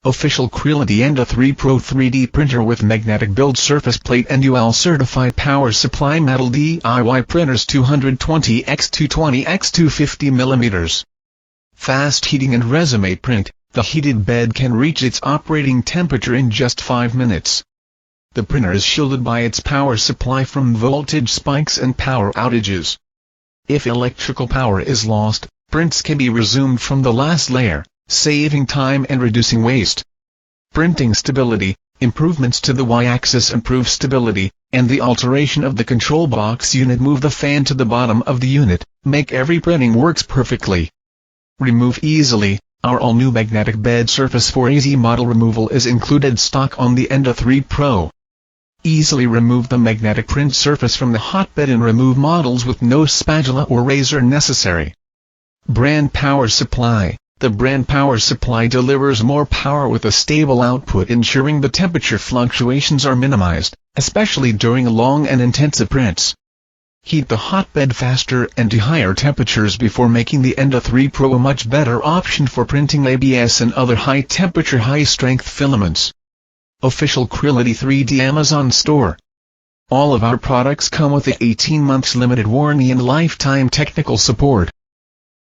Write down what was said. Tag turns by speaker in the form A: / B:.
A: Official Creality Enda 3 Pro 3D printer with magnetic build surface plate and UL certified power supply metal DIY printers 220x220x250mm. Fast heating and resume print. The heated bed can reach its operating temperature in just 5 minutes. The printer is shielded by its power supply from voltage spikes and power outages. If electrical power is lost, prints can be resumed from the last layer, saving time and reducing waste. Printing stability. Improvements to the Y-axis improve stability, and the alteration of the control box unit move the fan to the bottom of the unit, make every printing works perfectly. Remove easily. Our all-new magnetic bed surface for easy model removal is included stock on the Enda 3 Pro. Easily remove the magnetic print surface from the hotbed and remove models with no spatula or razor necessary. Brand power supply. The brand power supply delivers more power with a stable output, ensuring the temperature fluctuations are minimized, especially during long and intensive prints. Heat the hotbed faster and to higher temperatures before making the Enda 3 Pro a much better option for printing ABS and other high-temperature high-strength filaments. Official Creality 3D Amazon Store. All of our products come with a 18 months limited warranty and lifetime technical support.